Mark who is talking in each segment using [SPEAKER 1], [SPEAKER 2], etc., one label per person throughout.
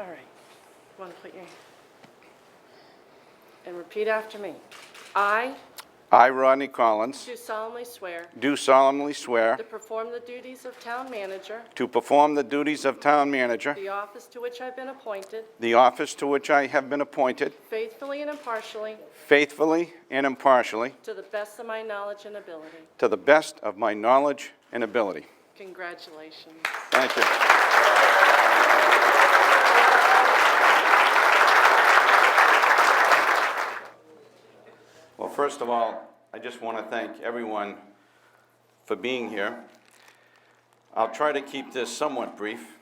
[SPEAKER 1] All right. Want to put your... And repeat after me. I
[SPEAKER 2] I, Rodney Collins,
[SPEAKER 1] do solemnly swear
[SPEAKER 2] do solemnly swear
[SPEAKER 1] to perform the duties of town manager,
[SPEAKER 2] to perform the duties of town manager,
[SPEAKER 1] the office to which I've been appointed,
[SPEAKER 2] the office to which I have been appointed,
[SPEAKER 1] faithfully and impartially,
[SPEAKER 2] faithfully and impartially,
[SPEAKER 1] to the best of my knowledge and ability.
[SPEAKER 2] to the best of my knowledge and ability.
[SPEAKER 1] Congratulations.
[SPEAKER 2] Thank you. Well, first of all, I just want to thank everyone for being here. I'll try to keep this somewhat brief.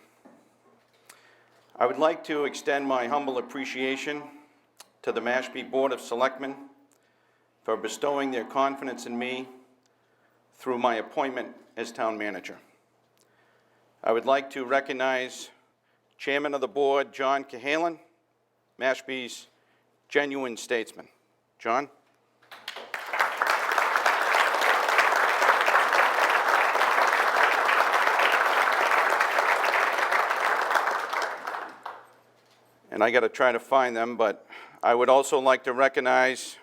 [SPEAKER 2] I would like to extend my humble appreciation to the Mashpee Board of Selectmen for bestowing their confidence in me through my appointment as town manager. I would like to recognize Chairman of the Board, John Cahalan, Mashpee's genuine statesman. John? And I got to try to find them, but I would also like to recognize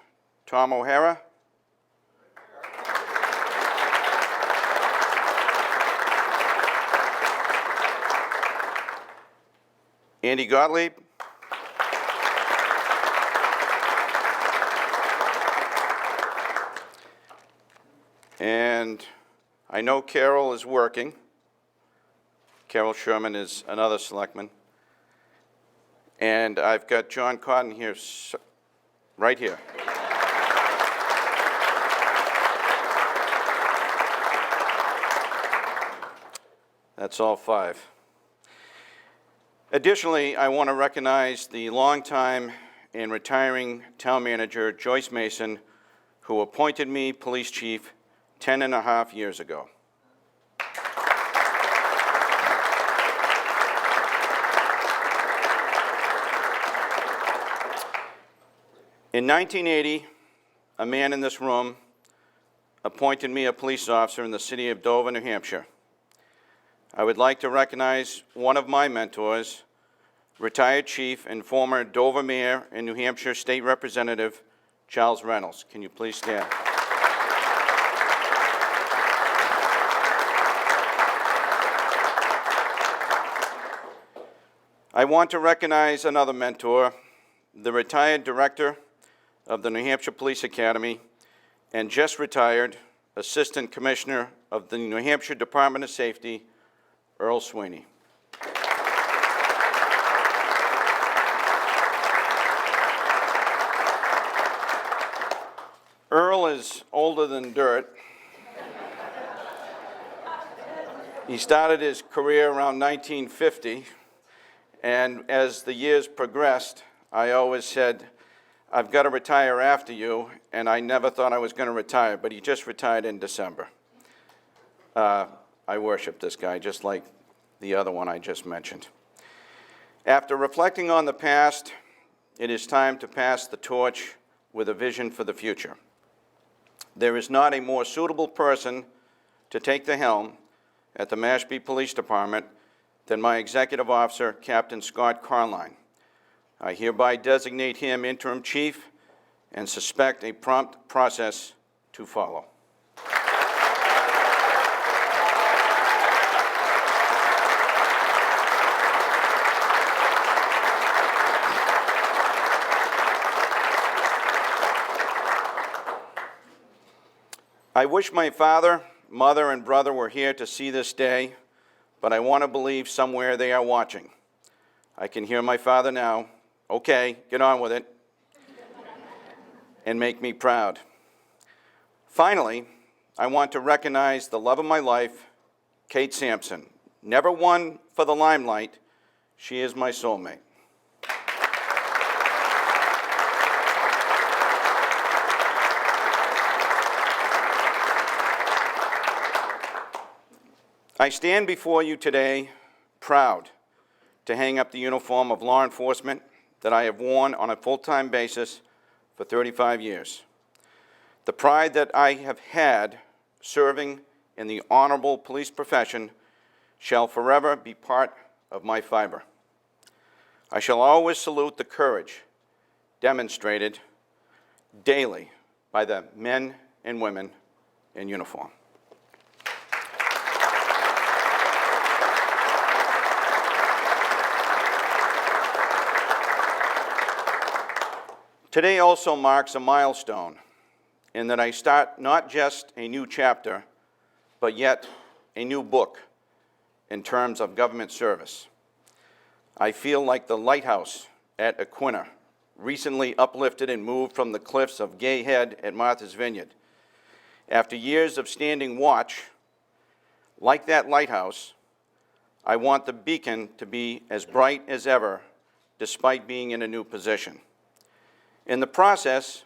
[SPEAKER 2] Tom O'Hara. Andy Gottlieb. And I know Carol is working. Carol Sherman is another selectman. And I've got John Cotton here, right here. That's all five. Additionally, I want to recognize the longtime and retiring town manager, Joyce Mason, who appointed me police chief 10.5 years ago. In 1980, a man in this room appointed me a police officer in the city of Dover, New Hampshire. I would like to recognize one of my mentors, retired chief and former Dover mayor and New Hampshire state representative, Charles Reynolds. Can you please stand? I want to recognize another mentor, the retired director of the New Hampshire Police Academy and just retired Assistant Commissioner of the New Hampshire Department of Safety, Earl Sweeney. Earl is older than dirt. He started his career around 1950, and as the years progressed, I always said, I've got to retire after you, and I never thought I was going to retire, but he just retired in December. I worship this guy, just like the other one I just mentioned. After reflecting on the past, it is time to pass the torch with a vision for the future. There is not a more suitable person to take the helm at the Mashpee Police Department than my executive officer, Captain Scott Carline. I hereby designate him interim chief and suspect a prompt process to follow. I wish my father, mother, and brother were here to see this day, but I want to believe somewhere they are watching. I can hear my father now. Okay, get on with it, and make me proud. Finally, I want to recognize the love of my life, Kate Sampson. Never one for the limelight, she is my soulmate. I stand before you today proud to hang up the uniform of law enforcement that I have worn on a full-time basis for 35 years. The pride that I have had serving in the honorable police profession shall forever be part of my fiber. I shall always salute the courage demonstrated daily by the men and women in uniform. Today also marks a milestone in that I start not just a new chapter, but yet a new book in terms of government service. I feel like the lighthouse at Aquinnah, recently uplifted and moved from the cliffs of Gay Head at Martha's Vineyard. After years of standing watch, like that lighthouse, I want the beacon to be as bright as ever, despite being in a new position. In the process,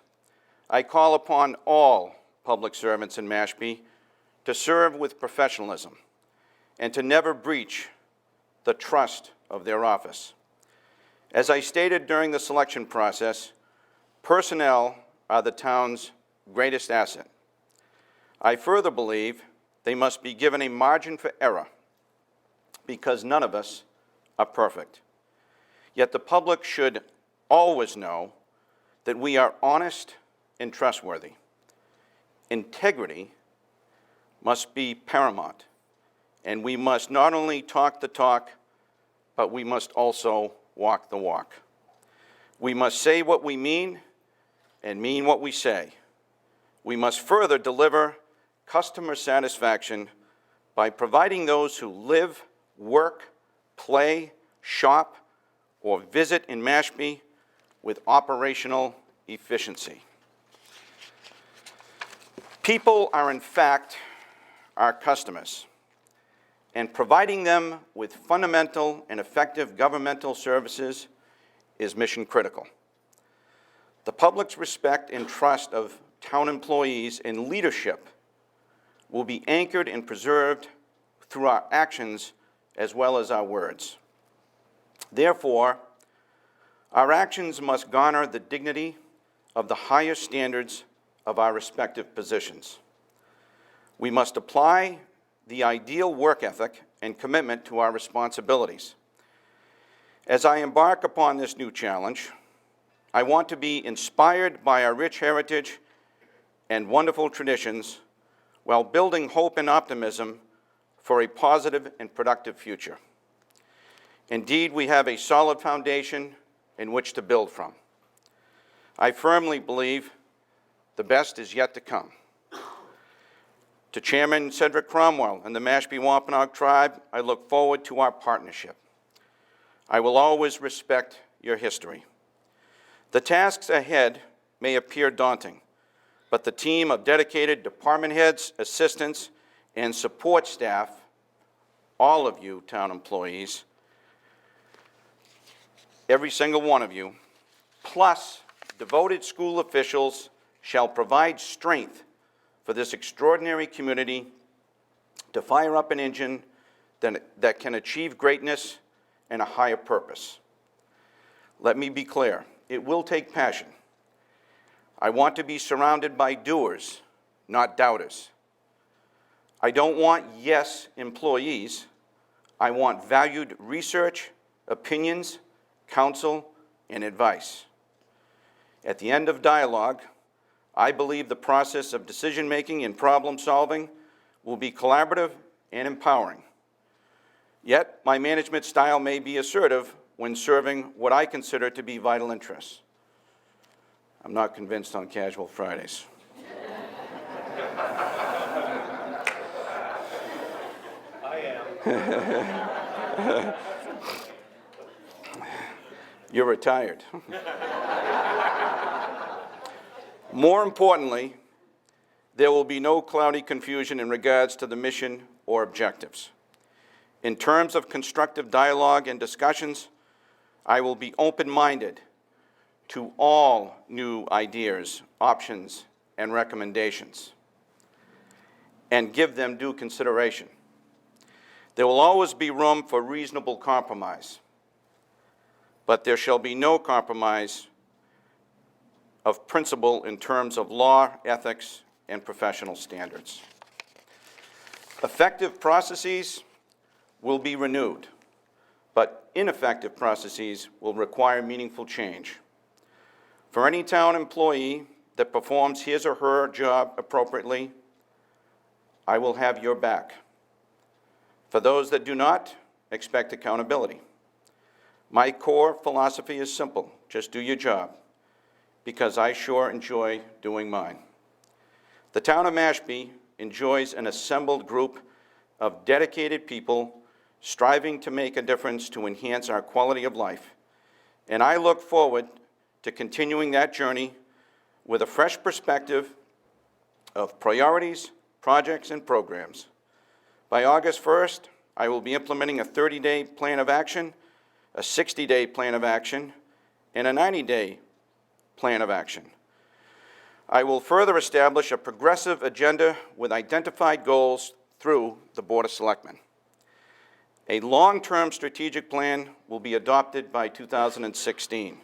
[SPEAKER 2] I call upon all public servants in Mashpee to serve with professionalism and to never breach the trust of their office. As I stated during the selection process, personnel are the town's greatest asset. I further believe they must be given a margin for error because none of us are perfect. Yet the public should always know that we are honest and trustworthy. Integrity must be paramount, and we must not only talk the talk, but we must also walk the walk. We must say what we mean and mean what we say. We must further deliver customer satisfaction by providing those who live, work, play, shop, or visit in Mashpee with operational efficiency. People are, in fact, our customers, and providing them with fundamental and effective governmental services is mission critical. The public's respect and trust of town employees and leadership will be anchored and preserved through our actions as well as our words. Therefore, our actions must garner the dignity of the highest standards of our respective positions. We must apply the ideal work ethic and commitment to our responsibilities. As I embark upon this new challenge, I want to be inspired by our rich heritage and wonderful traditions while building hope and optimism for a positive and productive future. Indeed, we have a solid foundation in which to build from. I firmly believe the best is yet to come. To Chairman Cedric Cromwell and the Mashpee Wampanoag Tribe, I look forward to our partnership. I will always respect your history. The tasks ahead may appear daunting, but the team of dedicated department heads, assistants, and support staff, all of you town employees, every single one of you, plus devoted school officials shall provide strength for this extraordinary community to fire up an engine that can achieve greatness and a higher purpose. Let me be clear, it will take passion. I want to be surrounded by doers, not doubters. I don't want yes employees. I want valued research, opinions, counsel, and advice. At the end of dialogue, I believe the process of decision-making and problem-solving will be collaborative and empowering. Yet, my management style may be assertive when serving what I consider to be vital interests. I'm not convinced on casual Fridays.
[SPEAKER 3] I am.
[SPEAKER 2] You're retired. More importantly, there will be no cloudy confusion in regards to the mission or objectives. In terms of constructive dialogue and discussions, I will be open-minded to all new ideas, options, and recommendations, and give them due consideration. There will always be room for reasonable compromise, but there shall be no compromise of principle in terms of law, ethics, and professional standards. Effective processes will be renewed, but ineffective processes will require meaningful change. For any town employee that performs his or her job appropriately, I will have your back. For those that do not, expect accountability. My core philosophy is simple: just do your job, because I sure enjoy doing mine. The town of Mashpee enjoys an assembled group of dedicated people striving to make a difference to enhance our quality of life, and I look forward to continuing that journey with a fresh perspective of priorities, projects, and programs. By August 1st, I will be implementing a 30-day plan of action, a 60-day plan of action, and a 90-day plan of action. I will further establish a progressive agenda with identified goals through the Board of Selectmen. A long-term strategic plan will be adopted by 2016.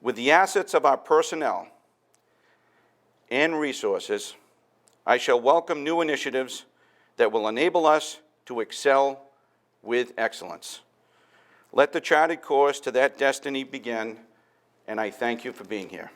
[SPEAKER 2] With the assets of our personnel and resources, I shall welcome new initiatives that will enable us to excel with excellence. Let the charted course to that destiny begin, and I thank you for being here.